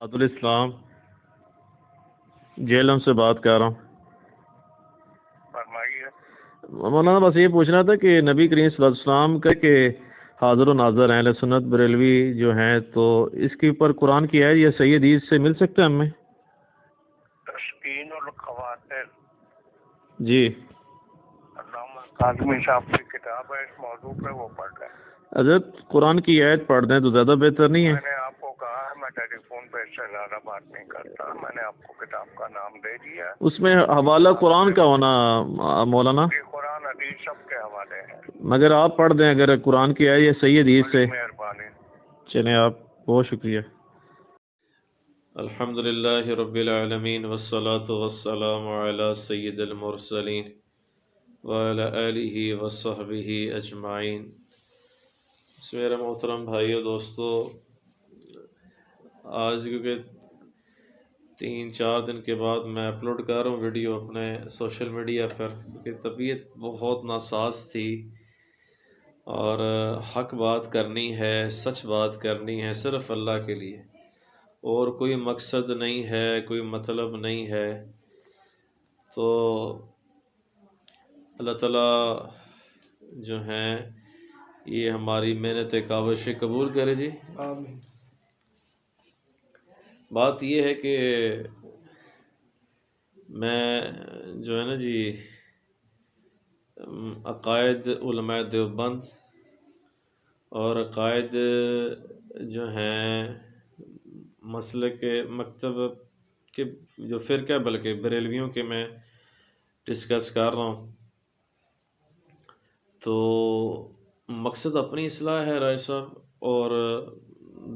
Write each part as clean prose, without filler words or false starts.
عبدالاسلام جیلم سے بات کر رہا ہوں۔ فرمائیے۔ مولانا بس یہ پوچھنا تھا کہ نبی کریم صلی اللہ علیہ وسلم کا کہ حاضر و ناظر ہیں، اہل سنت بریلوی جو ہیں، تو اس کے اوپر قرآن کی آیت یا صحیح حدیث سے مل سکتا ہے ہمیں؟ تسکین الخواطر جی علامہ قاسمی صاحب کی کتاب ہے، اس موضوع پہ وہ پڑھ رہے ہیں۔ حضرت قرآن کی آیت پڑھ دیں تو زیادہ بہتر نہیں ہے؟ میں نے آپ کو کہا ہے میں ٹیلی فون پہ اس سے زیادہ بات نہیں کرتا، میں نے آپ کو کتاب کا نام دے دیا ہے۔ اس میں حوالہ قرآن کا ہونا مولانا، یہ قرآن حدیث سب کے حوالے ہیں۔ مگر آپ پڑھ دیں اگر قرآن کی آیت یا صحیح حدیث سے۔ بڑی مہربانی۔ چلیں آپ، بہت شکریہ۔ الحمد للہ رب العالمین والصلاة والسلام علی سید المرسلین وعلی آلہ وصحبہ اجمعین۔ میرے محترم بھائیو دوستو، آج کیونکہ 3-4 دن کے بعد میں اپلوڈ کر رہا ہوں ویڈیو اپنے سوشل میڈیا پر، کیونکہ طبیعت بہت ناساز تھی اور حق بات کرنی ہے، سچ بات کرنی ہے صرف اللہ کے لیے، اور کوئی مقصد نہیں ہے، کوئی مطلب نہیں ہے۔ تو اللہ تعالیٰ جو ہیں یہ ہماری محنت کاوشیں قبول کرے جی، آمین۔ بات یہ ہے کہ میں جو ہے نا جی عقائد علماء دیوبند اور عقائد جو ہیں مسلک کے مکتب کے جو فرقہ بلکہ بریلویوں کے میں ڈسکس کر رہا ہوں۔ تو مقصد اپنی اصلاح ہے رائے صاحب، اور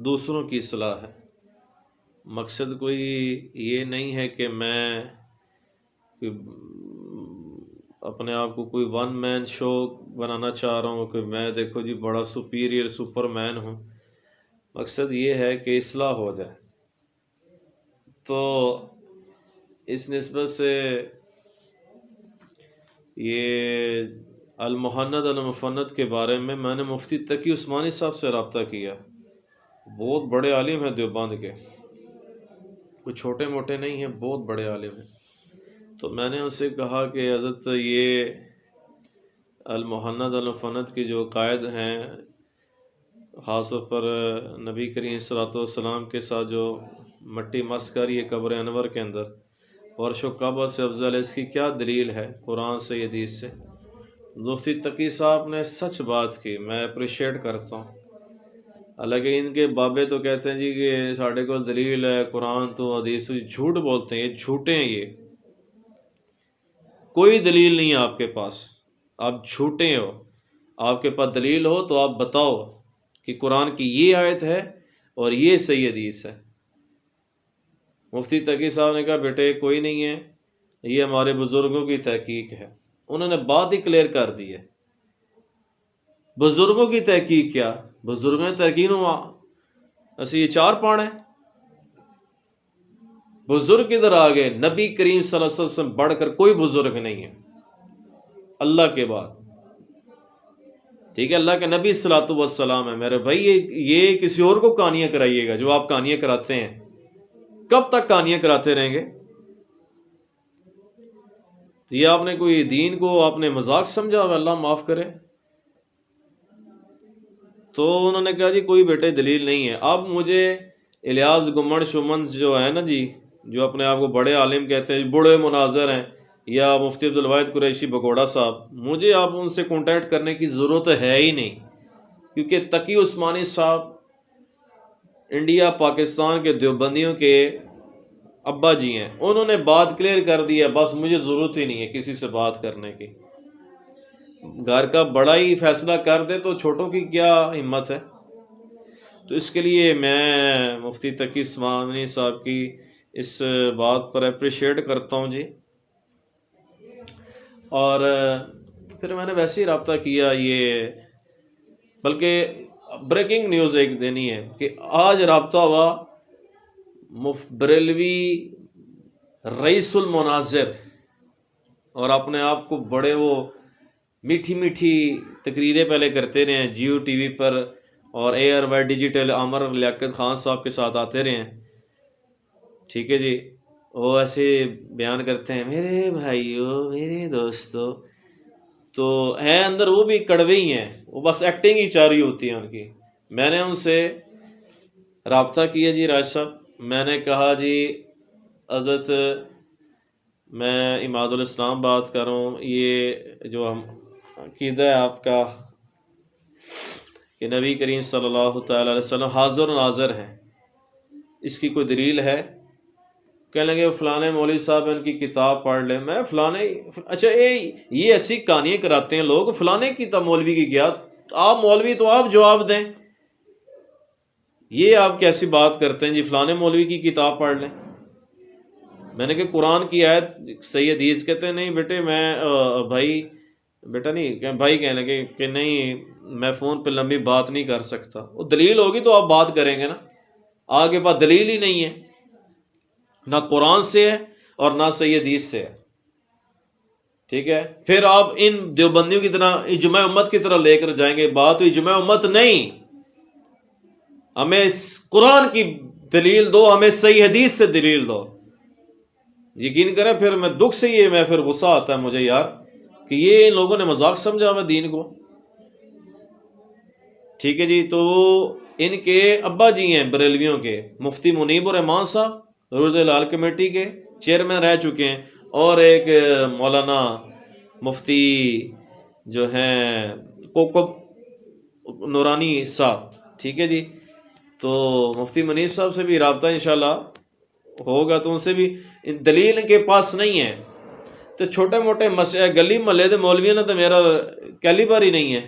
دوسروں کی اصلاح ہے۔ مقصد کوئی یہ نہیں ہے کہ میں اپنے آپ کو کوئی ون مین شو بنانا چاہ رہا ہوں کہ میں دیکھو جی بڑا سپیریئر سپر مین ہوں۔ مقصد یہ ہے کہ اصلاح ہو جائے۔ تو اس نسبت سے یہ المحند المفند کے بارے میں نے مفتی تقی عثمانی صاحب سے رابطہ کیا، بہت بڑے عالم ہیں دیوبند کے، کوئی چھوٹے موٹے نہیں ہیں، بہت بڑے عالم ہیں۔ تو میں نے ان سے کہا کہ حضرت یہ المحند المفند کے جو قائد ہیں، خاص طور پر نبی کریم صلی اللہ علیہ وسلم کے ساتھ جو مٹی مس کر یہ قبر انور کے اندر ورش و کعبہ سے افضل ہے، اس کی کیا دلیل ہے قرآن سے حدیث سے؟ مفتی تقی صاحب نے سچ بات کی، میں اپریشیٹ کرتا ہوں۔ حالانکہ ان کے بابے تو کہتے ہیں جی کہ ساڑھے کو دلیل ہے قرآن تو حدیث، جھوٹ بولتے ہیں، یہ جھوٹے ہیں، یہ کوئی دلیل نہیں ہے آپ کے پاس، آپ جھوٹے ہو۔ آپ کے پاس دلیل ہو تو آپ بتاؤ کہ قرآن کی یہ آیت ہے اور یہ صحیح حدیث ہے۔ مفتی تقی صاحب نے کہا بیٹے کوئی نہیں ہے، یہ ہمارے بزرگوں کی تحقیق ہے۔ انہوں نے بات ہی کلیئر کر دی ہے۔ بزرگوں کی تحقیق کیا؟ بزرگوں کی تحقیق اسی یہ 4 پاڑ ہیں۔ بزرگ ادھر آگئے، نبی کریم صلی اللہ علیہ وسلم سے بڑھ کر کوئی بزرگ نہیں ہے اللہ کے بعد، ٹھیک ہے؟ اللہ کے نبی صلی اللہ علیہ وسلم ہے میرے بھائی۔ یہ کسی اور کو کہانیاں کرائیے گا جو آپ کہانیاں کراتے ہیں، کب تک کہانیاں کراتے رہیں گے؟ یہ آپ نے کوئی دین کو آپ نے مذاق سمجھا، اللہ معاف کرے۔ تو انہوں نے کہا جی کوئی بیٹے دلیل نہیں ہے۔ اب مجھے الیاس گمن شمن جو ہے نا جی، جو اپنے آپ کو بڑے عالم کہتے ہیں، بڑے مناظر ہیں، یا مفتی عبدالواحد قریشی بگوڑا صاحب، مجھے آپ ان سے کانٹیکٹ کرنے کی ضرورت ہے ہی نہیں، کیونکہ تقی عثمانی صاحب انڈیا پاکستان کے دیوبندیوں کے ابا جی ہیں، انہوں نے بات کلیئر کر دی ہے، بس مجھے ضرورت ہی نہیں ہے کسی سے بات کرنے کی۔ گھر کا بڑا ہی فیصلہ کر دے تو چھوٹوں کی کیا ہمت ہے؟ تو اس کے لیے میں مفتی تقی عثمانی صاحب کی اس بات پر اپریشیٹ کرتا ہوں جی۔ اور پھر میں نے ویسے ہی رابطہ کیا، یہ بلکہ بریکنگ نیوز ایک دینی ہے کہ آج رابطہ ہوا بریلوی رئیس المناظر، اور اپنے آپ کو بڑے وہ میٹھی میٹھی تقریریں پہلے کرتے رہے ہیں جیو ٹی وی پر اور ARY ڈیجیٹل عامر لیاقت خان صاحب کے ساتھ آتے رہے ہیں، ٹھیک ہے جی، وہ ایسے بیان کرتے ہیں میرے بھائیوں میرے دوستوں، تو ہے اندر وہ بھی کڑوے ہی ہیں، وہ بس ایکٹنگ ہی چاری ہوتی ہے ان کی۔ میں نے ان سے رابطہ کیا جی راج صاحب، میں نے کہا جی حضرت میں اماد الاسلام بات کر رہا ہوں، یہ جو ہم عقیدہ ہے آپ کا کہ نبی کریم صلی اللہ تعالی علیہ وسلم حاضر و ناظر ہے، اس کی کوئی دلیل ہے؟ کہنے لگے فلانے مولوی صاحب ان کی کتاب پڑھ لیں۔ میں فلانے، اچھا یہ ایسی کہانیاں کراتے ہیں لوگ، فلانے کی تب مولوی کی کیا؟ آپ مولوی تو آپ جواب دیں، یہ آپ کیسی بات کرتے ہیں جی فلانے مولوی کی کتاب پڑھ لیں؟ میں نے کہا قرآن کی آیت صحیح حدیث، کہتے ہیں نہیں بیٹے میں بھائی بیٹا نہیں، بھائی کہنے لگے کہ نہیں میں فون پہ لمبی بات نہیں کر سکتا۔ وہ دلیل ہوگی تو آپ بات کریں گے نا، آگے پاس دلیل ہی نہیں ہے، نہ قرآن سے ہے اور نہ صحیح حدیث سے ہے، ٹھیک ہے؟ پھر آپ ان دیوبندیوں کی طرح اجماع امت کی طرح لے کر جائیں گے، بات تو اجماع امت نہیں، ہمیں قرآن کی دلیل دو، ہمیں صحیح حدیث سے دلیل دو۔ یقین کریں پھر میں دکھ سے یہ میں پھر غصہ آتا ہے مجھے یار کہ یہ ان لوگوں نے مذاق سمجھا ہوا دین کو، ٹھیک ہے جی۔ تو ان کے ابا جی ہیں بریلویوں کے، مفتی منیب الرحمان صاحب روز لال کمیٹی کے چیئرمین رہ چکے ہیں، اور ایک مولانا مفتی جو ہیں کوکب نورانی صاحب، ٹھیک ہے جی۔ تو مفتی منیر صاحب سے بھی رابطہ انشاءاللہ ہوگا، تو ان سے بھی دلیل ان کے پاس نہیں ہے، تو چھوٹے موٹے گلی محلے دے مولویوں نے تو میرا کیلیبر ہی نہیں ہے،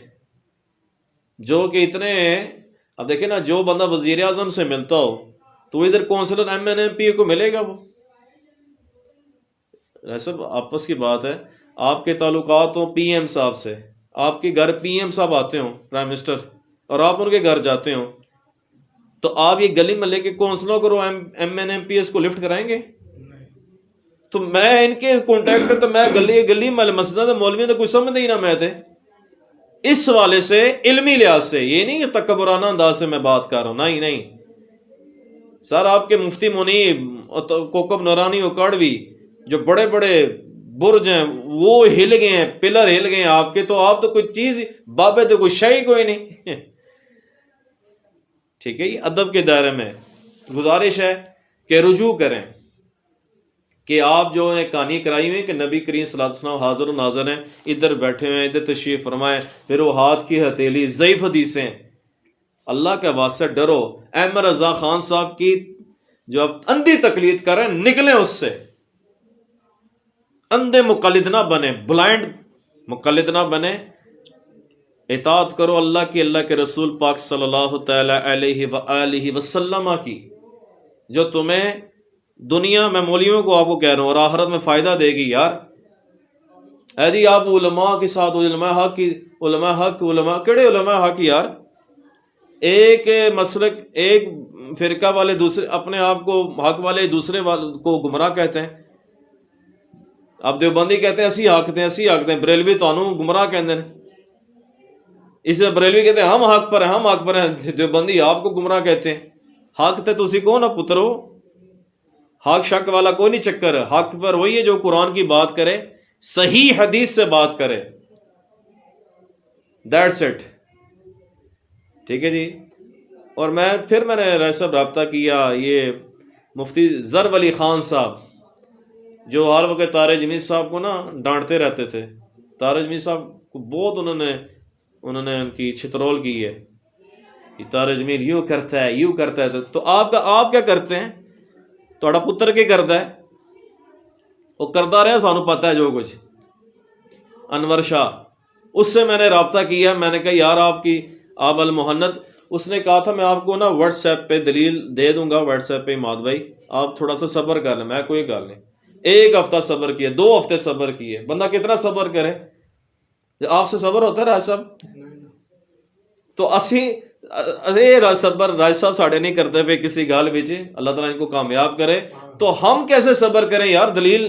جو کہ اتنے، اب دیکھیں نا جو بندہ وزیر اعظم سے ملتا ہو تو ادھر councillor M N M P کو ملے گا؟ وہ ایسا آپس کی بات ہے، آپ کے تعلقات ہوں پی ایم صاحب سے، آپ کے گھر پی ایم صاحب آتے ہوں پرائم منسٹر، اور آپ ان کے گھر جاتے ہوں، تو آپ یہ گلی محلے کے کونسلوں کو M N M P S کو لفٹ کرائیں گے؟ تو میں ان کے کانٹیکٹ پہ تو میں گلی محلے مسجد مولوی تو کوئی سمجھتے ہی نہ میں تھے، اس والے سے علمی لحاظ سے، یہ نہیں کہ تکبرانہ انداز سے میں بات کر رہا ہوں، نہیں نہیں سر، آپ کے مفتی منیب کوکب نورانی اکاڑوی جو بڑے بڑے برج ہیں وہ ہل گئے ہیں، پلر ہل گئے ہیں آپ کے، تو آپ تو کوئی چیز بابے تو کوئی شے کوئی نہیں، ٹھیک ہے۔ یہ ادب کے دائرے میں گزارش ہے کہ رجوع کریں، کہ آپ جو نے کہانی کرائی ہوئی کہ نبی کریم صلی اللہ علیہ وسلم حاضر و ناظر ہیں، ادھر بیٹھے ہوئے ہیں، ادھر تشریف فرمائیں، پھر وہ ہاتھ کی ہتھیلی ضعیف حدیثیں، اللہ کے واسطے ڈرو۔ احمد رضا خان صاحب کی جو آپ اندھی تقلید کر رہے ہیں نکلیں اس سے، اندھے مقلد نہ بنے، بلائنڈ مقلد نہ بنے، اطاعت کرو اللہ کی، اللہ کے رسول پاک صلی اللہ تعالی علیہ وآلہ وسلم کی، جو تمہیں دنیا میں مولیوں کو آپ کو کہہ رہا ہوں اور آخرت میں فائدہ دے گی یار۔ اے جی آپ علماء کے ساتھ، علماء حق کی، علماء حق، علماء کیڑے علماء حق یار؟ ایک مسلک، ایک فرقہ والے دوسرے اپنے آپ کو حق والے دوسرے کو گمراہ کہتے ہیں۔ آپ دیوبندی کہتے ہیں اسی حق دیں، اسی حق دیں، بریلوی تانوں گمراہ کہتے ہیں، اس میں بریلوی کہتے ہیں ہم حق پر ہیں، ہم حق پر ہیں، دیوبندی آپ کو گمراہ کہتے ہیں۔ حق تے تسی کون نہ پترو، حق شک والا کوئی نہیں چکر ہے، حق پر وہی ہے جو قرآن کی بات کرے، صحیح حدیث سے بات کرے، دیٹس اٹ، ٹھیک ہے جی۔ اور میں نے رائے صاحب رابطہ کیا، یہ مفتی زر ولی خان صاحب جو ہر وقت طارق جمیل صاحب کو نا ڈانٹتے رہتے تھے، طارق جمیل صاحب کو بہت انہوں نے ان کی چھترول کی ہے کہ طارق جمیل یوں کرتا ہے، یوں کرتا ہے، تو آپ کیا کرتے ہیں؟ تھوڑا پتر کے کرتا ہے، وہ کرتا رہا، سانو پتہ ہے جو کچھ۔ انور شاہ، اس سے میں نے رابطہ کیا، میں نے کہا یار آپ المحند، اس نے کہا تھا میں آپ کو نا واٹس ایپ پہ دلیل دے دوں گا، واٹس ایپ پہ اماد بھائی آپ تھوڑا سا صبر کر لیں۔ میں کوئی گل نہیں، ایک ہفتہ صبر کیے، 2 ہفتے صبر کیے، بندہ کتنا صبر کرے؟ آپ سے صبر ہوتا ہے راج صاحب؟ تو صبر راج صاحب ساڑھے نہیں کرتے پہ کسی گال بچے، اللہ تعالیٰ ان کو کامیاب کرے، تو ہم کیسے صبر کریں یار؟ دلیل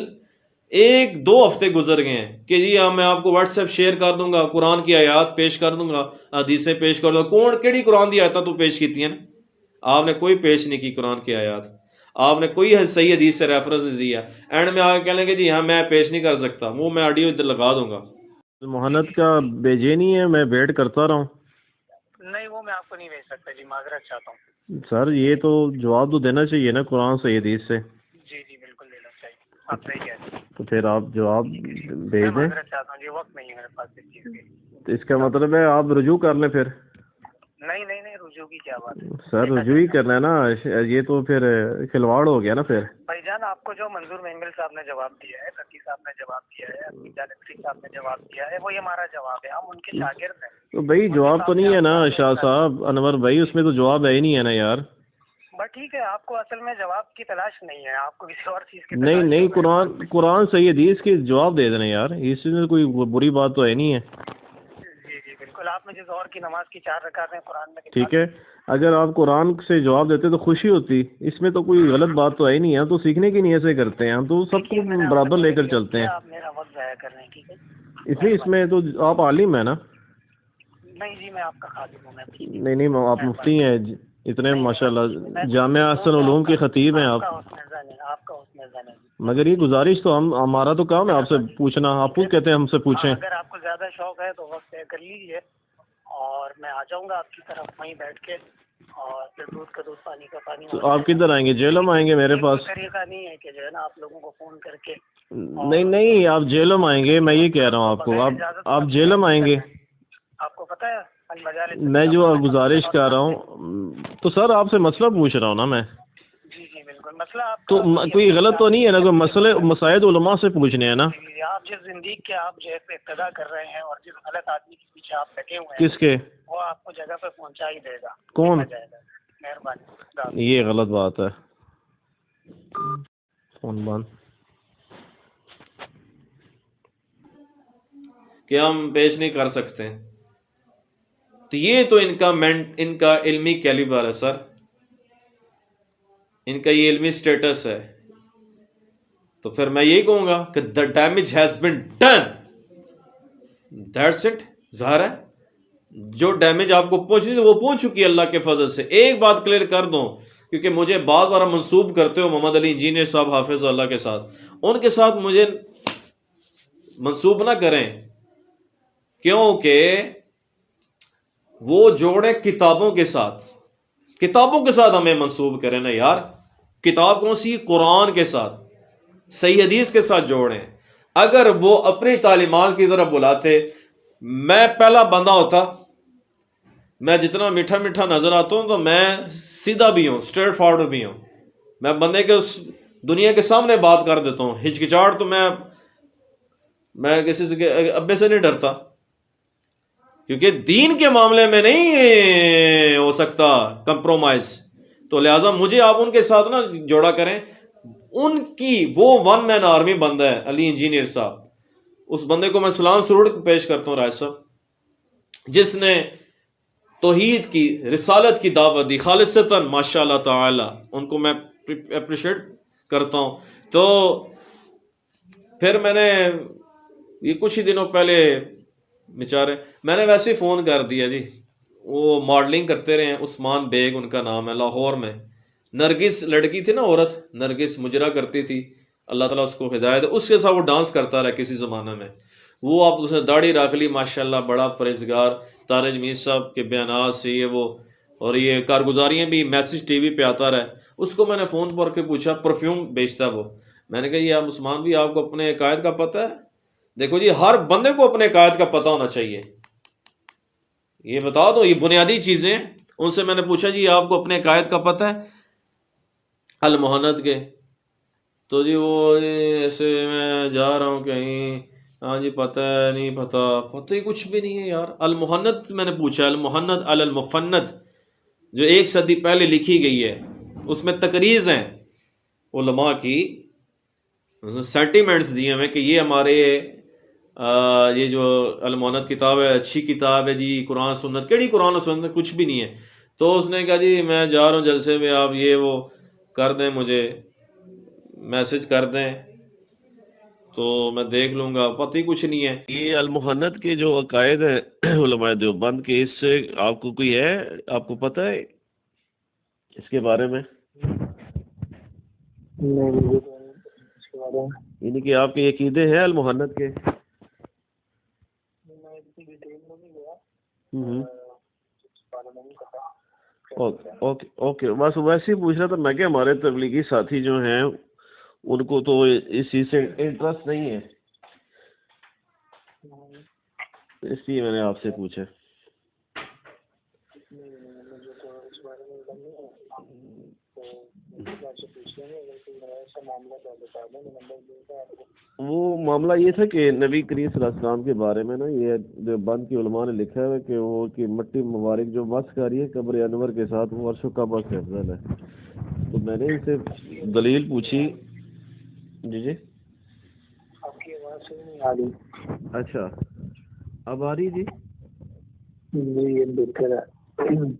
1-2 ہفتے گزر گئے ہیں کہ جی میں آپ کو واٹس ایپ شیئر کر دوں گا، قرآن کی آیات پیش کر دوں گا، حدیثیں پیش کر دوں گا۔ کیڑی قرآن دی آیاتاں تو پیش کیتی ہیں؟ آپ نے کوئی پیش نہیں کی قرآن کی آیات۔ آپ نے کوئی صحیح حدیث سے ریفرنس نہیں دیا، اینڈ میں آ کے کہہ لیں گے جی ہاں میں پیش نہیں کر سکتا، وہ میں آڈیو ادھر لگا دوں گا۔ محنت کا بھیجے نہیں ہے، میں ویٹ کرتا رہا ہوں۔ نہیں وہ میں آپ کو نہیں بھیج سکتا جی، معذرت چاہتا ہوں۔ سر یہ تو جواب تو دینا چاہیے نا قرآن سے حدیث سے۔ جی جی بالکل دینا چاہیے، آپ صحیح کہہ رہے ہیں۔ تو پھر آپ جواب میں بھیج دیں۔ معذرت چاہتا ہوں جی، وقت نہیں ہے میرے پاس اس چیز کے لیے۔ تو اس کا مطلب ہے آپ رجوع کر لیں پھر۔ نہیں نہیں نہیں، رجوع کی کیا بات ہے سر رجوع ہی کرنا ہے نا، یہ تو پھر کھلواڑ ہو گیا نا پھر۔ بھائی جان، آپ کو جو منظور مینگل صاحب نے جواب دیا ہے، تقی صاحب نے جواب دیا ہے، جانتری صاحب نے جواب دیا ہے، وہ یہ ہمارا جواب ہے، ہم ان کے شاگرد ہیں۔ تو بھائی جواب تو نہیں ہے نا شاہ صاحب، انور بھائی اس میں تو جواب ہے ہی نہیں ہے نا یار۔ بس ٹھیک ہے، آپ کو اصل میں جواب کی تلاش نہیں ہے، آپ کو کسی اور چیز کی نہیں تلاش نہیں، ہے۔ قرآن صحیح حدیث کی جواب دے دینا یار، اس میں کوئی بری بات تو ہے نہیں ہے۔ جی جی بالکل، آپ نے جس اور کی نماز کی 4 رکعتیں قرآن میں ٹھیک ہے، اگر آپ قرآن سے جواب دیتے تو خوشی ہوتی، اس میں تو کوئی غلط بات تو ہے ہی نہیں ہے، ہم تو سیکھنے کی نیت سے کرتے ہیں، ہم تو سب کو برابر لے کر چلتے ہیں۔ آپ میرا وقت ضائع کر رہے ہیں، ٹھیک ہے؟ اس میں تو آپ عالم ہیں نا۔ نہیں جی، میں آپ کا خادم ہوں، میں نہیں نہیں، آپ مفتی ہیں اتنے ماشاءاللہ، جامعہ احسن علوم کے خطیب ہیں آپ۔ آپ کا حسن زن ہے۔ مگر یہ گزارش تو ہمارا تو کام ہے آپ سے پوچھنا، آپ خود کہتے ہیں ہم سے پوچھیں۔ اگر آپ کو زیادہ شوق ہے تو وقت طے کر لیجیے اور میں آ جاؤں گا آپ کی طرف وہیں بیٹھ کے، اور پھر دودھ کا دودھ پانی کا پانی۔ تو آپ کدھر آئیں گے؟ جیلم آئیں گے میرے پاس؟ طریقہ نہیں ہے کہ جو ہے نا آپ لوگوں کو فون کر کے۔ نہیں نہیں، آپ جیلم آئیں گے، میں یہ کہہ رہا ہوں آپ کو، آپ جیلم آئیں گے۔ آپ کو پتہ ہے میں جو گزارش کر رہا ہوں تو سر آپ سے مسئلہ پوچھ رہا ہوں نا میں۔ جی جی بالکل، مسئلہ آپ تو کوئی غلط تو نہیں ہے نا، کوئی مسائل علماء سے پوچھنے ہیں نا۔ آپ جس زندگی کے آپ جیسے اقتدا کر رہے ہیں اور جس غلط آدمی کے پیچھے آپ لگے ہوئے ہیں، کس کے؟ وہ آپ کو جگہ پہ پہنچا ہی دے گا۔ کون؟ مہربانی۔ یہ غلط بات ہے۔ فون بند۔ کہ ہم پیش نہیں کر سکتے، تو یہ تو ان کا علمی کیلیبر ہے سر، ان کا یہ علمی سٹیٹس ہے۔ تو پھر میں یہی کہوں گا کہ the damage has been done, that's it۔ ظاہر ہے جو ڈیمیج آپ کو پہنچنی تھی وہ پہنچ چکی ہے اللہ کے فضل سے۔ ایک بات کلیئر کر دوں، کیونکہ مجھے بار بار منسوب کرتے ہو محمد علی انجینئر صاحب حافظ اللہ کے ساتھ، ان کے ساتھ مجھے منسوب نہ کریں، کیونکہ وہ جوڑے کتابوں کے ساتھ ہمیں منسوب کریں نا یار۔ کتاب کون سی؟ قرآن کے ساتھ، صحیح حدیث کے ساتھ جوڑیں۔ اگر وہ اپنی تعلیمات کی طرف بلاتے، میں پہلا بندہ ہوتا، میں جتنا میٹھا میٹھا نظر آتا ہوں تو میں سیدھا بھی ہوں، اسٹریٹ فارورڈ بھی ہوں، میں بندے کے اس دنیا کے سامنے بات کر دیتا ہوں۔ ہچکچاہٹ تو میں کسی سے ابے سے نہیں ڈرتا، کیونکہ دین کے معاملے میں نہیں ہو سکتا کمپرومائز، تو لہٰذا مجھے آپ ان کے ساتھ نا جوڑا کریں۔ ان کی وہ ون مین آرمی بندہ ہے علی انجینئر صاحب، اس بندے کو میں سلام سرود پیش کرتا ہوں راج صاحب، جس نے توحید کی، رسالت کی دعوت دی خالصتاً، ماشاء اللہ تعالی، ان کو میں اپریشیٹ کرتا ہوں۔ تو پھر میں نے یہ کچھ ہی دنوں پہلے بیچارے، میں نے ویسے ہی فون کر دیا جی، وہ ماڈلنگ کرتے رہے ہیں، عثمان بیگ ان کا نام ہے، لاہور میں۔ نرگس لڑکی تھی نا، عورت نرگس مجرا کرتی تھی، اللہ تعالیٰ اس کو ہدایت، اس کے ساتھ وہ ڈانس کرتا رہا کسی زمانہ میں، وہ آپ اس نے داڑھی رکھ لی ماشاءاللہ، بڑا پرہیزگار، تارج میر صاحب کے بیانات سے یہ وہ، اور یہ کارگزاریاں بھی، میسج ٹی وی پہ آتا رہا۔ اس کو میں نے فون پر کے پوچھا، پرفیوم بیچتا وہ، میں نے کہا یہ آپ عثمان بھی، آپ کو اپنے عقائد کا پتہ ہے؟ دیکھو جی، ہر بندے کو اپنے عقائد کا پتہ ہونا چاہیے، یہ بتا دو، یہ بنیادی چیزیں۔ ان سے میں نے پوچھا جی آپ کو اپنے عقائد کا پتہ ہے المحنت کے؟ تو جی وہ ایسے میں جا رہا ہوں کہیں، ہاں جی پتہ ہے، نہیں پتہ ہی کچھ بھی نہیں ہے یار۔ المحنت میں نے پوچھا، المحنت علی المفند، جو 1 صدی پہلے لکھی گئی ہے، اس میں تقریض ہیں علماء کی، سینٹیمنٹس دیے ہمیں کہ یہ ہمارے یہ جو المحنت کتاب ہے اچھی کتاب ہے جی، قرآن سنت، کیڑی قرآن و سنت، کچھ بھی نہیں ہے۔ تو اس نے کہا جی میں جا رہا ہوں جلسے میں، آپ یہ وہ کر دیں، مجھے میسج کر دیں تو میں دیکھ لوں گا، پتہ ہی کچھ نہیں ہے۔ یہ المحنت کے جو عقائد ہیں علماء دیوبند کے، اس سے آپ کو کوئی ہے، آپ کو پتہ ہے اس کے بارے میں؟ نہیں مجھے تو نہیں پتا اس کے بارے میں، یعنی کہ آپ کے عقیدے ہیں المحنت کے؟ میں اتنی ڈیٹیل میں نہیں گیا، ہوں، اس بارے میں نہیں پتا۔ اوکے اوکے، بس ویسے ہی پوچھ رہا تھا میں کہ ہمارے تبلیغی ساتھی جو ہیں ان کو تو اس چیز سے انٹرسٹ نہیں ہے، اس لیے میں نے آپ سے پوچھا۔ مجھے تو اس بارے میں علم نہیں ہے، تو آپ سے پوچھ لیں گے، اگر کوئی ایسا معاملہ تو بتا دیں، میں نمبر دوں گا آپ کو۔ وہ معاملہ یہ تھا کہ نبی کریم صلی اللہ علیہ وسلم کے بارے میں نا یہ دیوبند کی علماء نے لکھا ہے کہ وہ کہ مٹی مبارک جو مس کر رہی ہے قبر انور کے ساتھ وہ عرش و کعبہ سے افضل ہے، تو میں نے ان سے دلیل پوچھی۔ جی جی، آپ کی آواز صحیح نہیں آ رہی۔ اچھا اب آ رہی جی؟ جی یہ بہتر ہے۔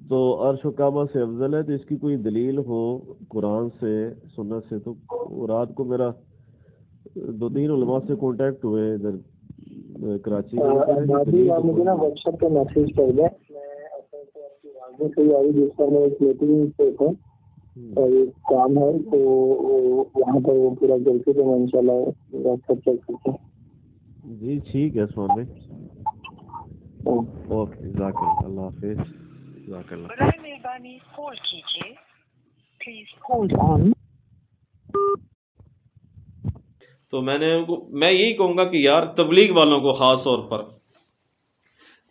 تو عرش و کعبہ سے افضل ہے تو اس کی کوئی دلیل ہو قرآن سے سنت سے، تو رات کو میرا 2-3 علماء سے کانٹیکٹ ہوئے ادھر کراچی میں۔ ابھی آپ مجھے نا واٹس ایپ پہ میسج کر دیں، میں اصل سے آپ کی آواز نہیں صحیح آ رہی، جس پر میں ایک میٹنگ پہ تھا اور ایک کام ہے تو وہاں پر وہ پورا کر کے تو میں ان شاء اللہ واٹس ایپ چیک کرتا ہوں۔ جی ٹھیک ہے عثمان بھائی، اوکے جزاک اللہ، اللہ حافظ، جزاک اللہ۔ برائے مہربانی ہولڈ کیجیے، پلیز ہولڈ آن۔ تو میں یہی کہوں گا کہ یار تبلیغ والوں کو خاص طور پر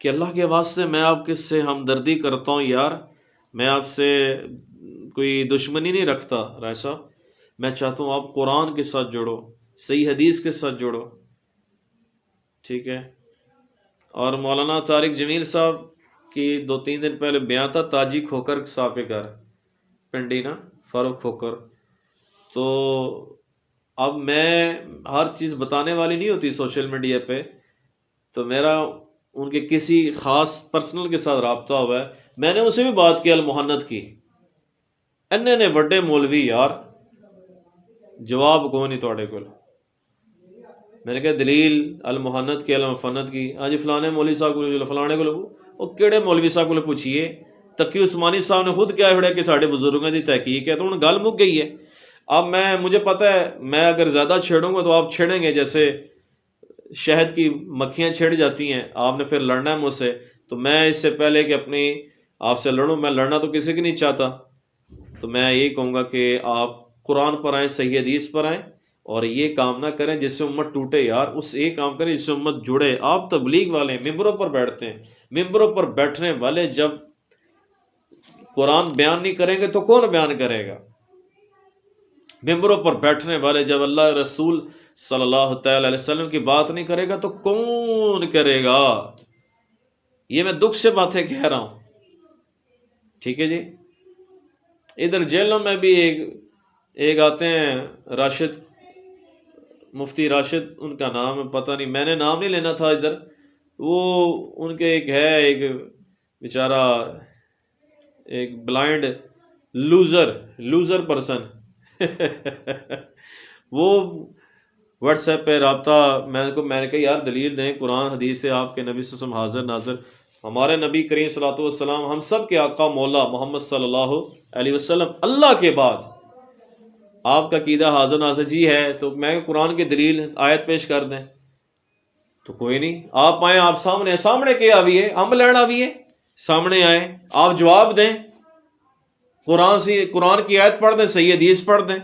کہ اللہ کے واسطے میں آپ کے سے ہمدردی کرتا ہوں یار، میں آپ سے کوئی دشمنی نہیں رکھتا رائے صاحب، میں چاہتا ہوں آپ قرآن کے ساتھ جڑو، صحیح حدیث کے ساتھ جڑو، ٹھیک ہے۔ اور مولانا طارق جمیل صاحب کی 2-3 دن پہلے بیان تھا تاجی کھوکر صاحب کے گھر پنڈی نا فاروق کھوکر، تو اب میں ہر چیز بتانے والی نہیں ہوتی سوشل میڈیا پہ، تو میرا ان کے کسی خاص پرسنل کے ساتھ رابطہ ہوا ہے، میں نے اسے بھی بات کی المحنت کی، انہیں نے وڈے مولوی یار جواب کو نہیں توڑے کو، میں نے کہا دلیل المحنت کی المفنت کی، ہاں جی فلانے مولوی صاحب کو فلانے کو وہ کہڑے مولوی صاحب کو پوچھیے، تقی عثمانی صاحب نے خود کیا ہے کہ ساڑھے بزرگوں کی تحقیق ہے، تو انہوں نے گل مک گئی ہے۔ اب مجھے پتہ ہے میں اگر زیادہ چھیڑوں گا تو آپ چھیڑیں گے، جیسے شہد کی مکھیاں چھڑ جاتی ہیں، آپ نے پھر لڑنا ہے مجھ سے، تو میں اس سے پہلے کہ اپنی آپ سے لڑوں، میں لڑنا تو کسی کی نہیں چاہتا، تو میں یہی کہوں گا کہ آپ قرآن پر آئیں، صحیح حدیث پر آئیں، اور یہ کام نہ کریں جس سے امت ٹوٹے یار، اس ایک کام کریں جس سے امت جڑے۔ آپ تبلیغ والے ممبروں پر بیٹھتے ہیں، ممبروں پر بیٹھنے والے جب قرآن بیان نہیں کریں گے تو کون بیان کرے گا؟ ممبروں پر بیٹھنے والے جب اللہ رسول صلی اللہ تعالی علیہ وسلم کی بات نہیں کرے گا تو کون کرے گا؟ یہ میں دکھ سے باتیں کہہ رہا ہوں، ٹھیک ہے جی۔ ادھر جیلوں میں بھی ایک آتے ہیں راشد، مفتی راشد ان کا نام ہے، پتہ نہیں، میں نے نام نہیں لینا تھا ادھر، وہ ان کے ایک بیچارہ ایک بلائنڈ لوزر پرسن وہ واٹس ایپ پہ رابطہ، میں نے کہا یار دلیل دیں، قرآن حدیث سے آپ کے نبی صلی اللہ علیہ وسلم حاضر ناظر، ہمارے نبی کریم صلی اللہ علیہ وسلم ہم سب کے آقا مولا محمد صلی اللہ علیہ وسلم اللہ کے بعد آپ کا عقیدہ حاضر ناظر جی ہے، تو میں قرآن کی دلیل آیت پیش کر دیں، تو کوئی نہیں، آپ آئیں، آپ سامنے کے آئیے، ہم لین آئیے، سامنے آئیں، آپ جواب دیں، قرآن کی آیت پڑھ دیں، صحیح حدیث پڑھ دیں،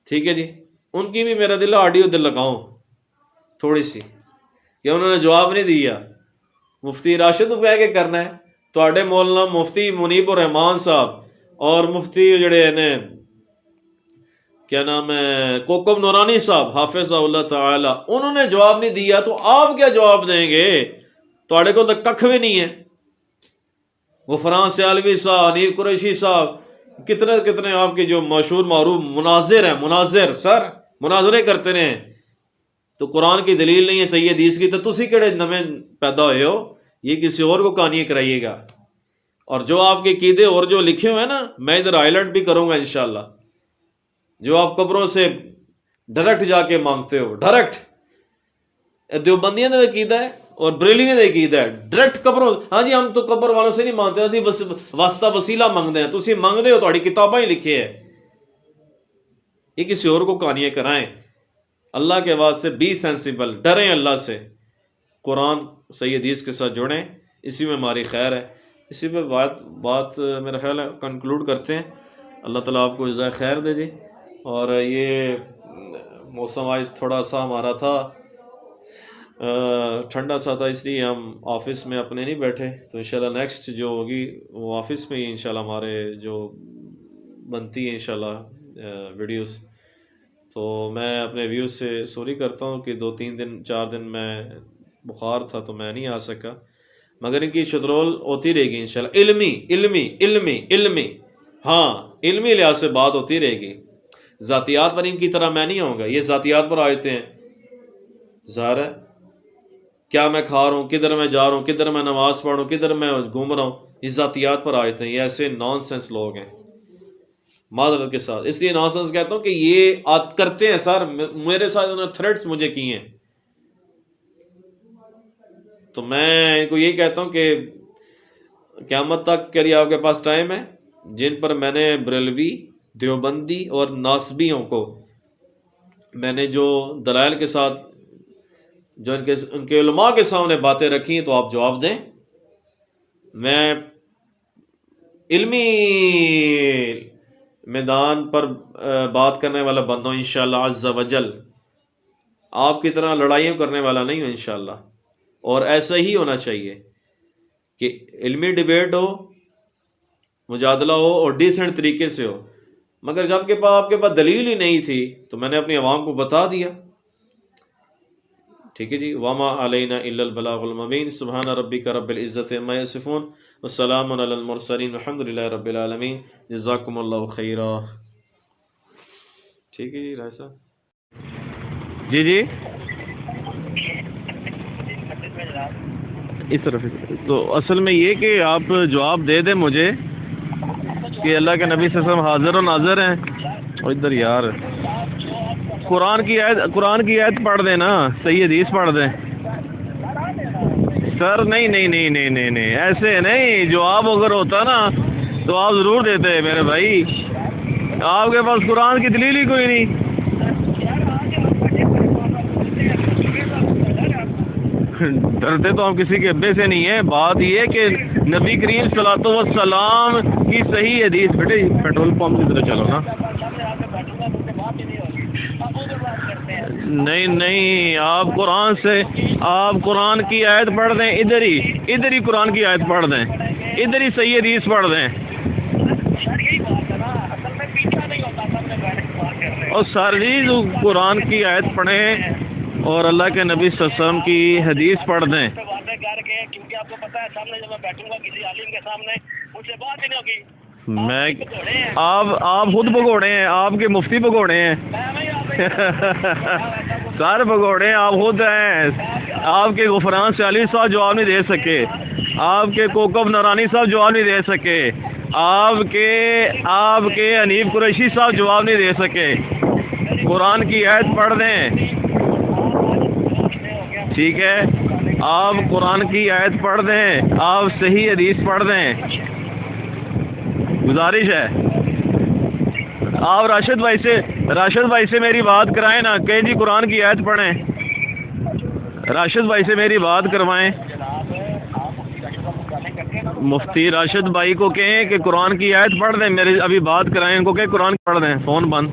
ٹھیک ہے جی۔ ان کی بھی میرا دل آڈیو دل لگاؤں تھوڑی سی کہ انہوں نے جواب نہیں دیا، مفتی راشد کو کہہ کے کرنا ہے، تو آڈے مولانا مفتی منیب الرحمان صاحب اور مفتی جڑے ہیں کیا نام ہے کوکب نورانی صاحب حافظ اللہ تعالی، انہوں نے جواب نہیں دیا تو آپ کیا جواب دیں گے؟ تو آڈے کو تو ککھ بھی نہیں ہے۔ غفران سیالوی صاحب، انیف قریشی صاحب، کتنے آپ کے جو مشہور معروف مناظر ہیں، مناظر سر مناظرے کرتے رہے ہیں، تو قرآن کی دلیل نہیں ہے، صحیح حدیث کی، تو تسی کہڑے نویں پیدا ہوئے ہو؟ یہ کسی اور کو کہانی کرائیے گا۔ اور جو آپ کے عقیدے اور جو لکھے ہوئے ہیں نا، میں ادھر ہائی لائٹ بھی کروں گا انشاءاللہ، جو آپ قبروں سے ڈائریکٹ جا کے مانگتے ہو، ڈائریکٹ دیوبندیاں نے عقیدہ ہے اور بریلی نے عقیدہ ہے ڈائریکٹ قبروں، ہاں جی ہم تو قبر والوں سے نہیں مانگتے، اسی واسطہ وسیلہ مانگتے ہیں، تسی مانگتے ہو، تہاڈی کتاباں ہی لکھے ہے، یہ کسی اور کو کہانیاں کرائیں. اللہ کے واسطے بی سینسیبل، ڈریں اللہ سے، قرآن صحیح حدیث کے ساتھ جوڑیں، اسی میں ہماری خیر ہے. اسی پہ بات میرا خیال ہے کنکلوڈ کرتے ہیں. اللہ تعالیٰ آپ کو جزائے خیر دے جی. اور یہ موسم آج تھوڑا سا ہمارا تھا ٹھنڈا سا تھا، اس لیے ہم آفس میں اپنے نہیں بیٹھے. تو انشاءاللہ نیکسٹ جو ہوگی وہ آفس میں ہی انشاءاللہ ہمارے جو بنتی ہے انشاءاللہ ویڈیوز. تو میں اپنے ویوز سے سوری کرتا ہوں کہ 4 دن میں بخار تھا تو میں نہیں آ سکا، مگر ان کی شترول ہوتی رہے گی انشاءاللہ. علمی ہاں، علمی لحاظ سے بات ہوتی رہے گی. ذاتیات پر ان کی طرح میں نہیں ہوں گا. یہ ذاتیات پر آیتیں ہیں، ظاہر ہے کیا میں کھا رہا ہوں، کدھر میں جا رہا ہوں، کدھر میں نماز پڑھ رہا ہوں، کدھر میں گھوم رہا ہوں، یہ ذاتیات پر آیتیں ہیں. یہ ایسے نان سینس لوگ ہیں معذرت کے ساتھ. اس لیے نان سینس کہتا ہوں کہ یہ کرتے ہیں سر، میرے ساتھ انہوں نے تھریٹس مجھے کی ہیں. تو میں ان کو یہی کہتا ہوں کہ قیامت تک کے لیے آپ کے پاس ٹائم ہے. جن پر میں نے بریلوی، دیوبندی اور ناسبیوں کو میں نے جو دلائل کے ساتھ جو ان کے علماء کے سامنے باتیں رکھی ہیں تو آپ جواب دیں. میں علمی میدان پر بات کرنے والا بندہ ہوں انشاءاللہ عز و جل. آپ کی طرح لڑائیاں کرنے والا نہیں ہوں انشاءاللہ. اور ایسا ہی ہونا چاہیے کہ علمی ڈیبیٹ ہو، مجادلہ ہو اور ڈیسنٹ طریقے سے ہو. مگر جب کہ آپ کے پاس دلیل ہی نہیں تھی تو میں نے اپنی عوام کو بتا دیا. ٹھیک ہے جی. وما علینا الا البلاغ المبین. سبحان ربک رب العزت عما یصفون والسلام علی المرسلین الحمد للہ رب العالمین. جزاکم اللہ خیرا. ٹھیک ہے جی رائے صاحب. جی اس طرف. تو اصل میں یہ کہ آپ جواب دے دیں مجھے کہ اللہ کے نبی صلی اللہ علیہ وسلم حاضر و ناظر ہیں. اور ادھر یار قرآن کی آیت پڑھ دیں نا، صحیح حدیث پڑھ دیں. سر نہیں ایسے نہیں. جواب اگر ہوتا نا تو آپ ضرور دیتے میرے بھائی. آپ کے پاس قرآن کی دلیل ہی کوئی نہیں. ڈرتے تو ہم کسی کے ابے سے نہیں ہیں. بات یہ کہ نبی کریم صلی اللہ علیہ وسلم کی صحیح حدیث. بیٹے پیٹرول پمپ کی طرف چلو نا. نہیں آپ قرآن کی آیت پڑھ دیں. ادھر ہی قرآن کی آیت پڑھ دیں. ادھر ہی صحیح حدیث پڑھ دیں. اور سر جی جو قرآن کی آیت پڑھیں اور اللہ کے نبی صلی اللہ علیہ وسلم کی حدیث پڑھ دیں. کیونکہ آپ کو پتا ہے سامنے جب میں بیٹھوں گا کسی عالم کے سامنے مجھ سے بات ہی نہیں ہوگی. آپ خود بھگوڑے ہیں. آپ کے مفتی بھگوڑے ہیں. سر بھگوڑے آپ خود ہیں. آپ کے غفران سیالی صاحب جواب نہیں دے سکے. آپ کے کوکب نورانی صاحب جواب نہیں دے سکے. آپ کے حنیف قریشی صاحب جواب نہیں دے سکے. قرآن کی آیت پڑھ دیں. ٹھیک ہے. آپ قرآن کی آیت پڑھ دیں. آپ صحیح حدیث پڑھ دیں. گزارش ہے. آپ راشد بھائی سے میری بات کرائیں نا کہ جی قرآن کی آیت پڑھیں. راشد بھائی سے میری بات کروائیں. مفتی راشد بھائی کو کہیں کہ قرآن کی آیت پڑھ دیں. میری ابھی بات کرائیں ان کو کہ قرآن پڑھ دیں. فون بند.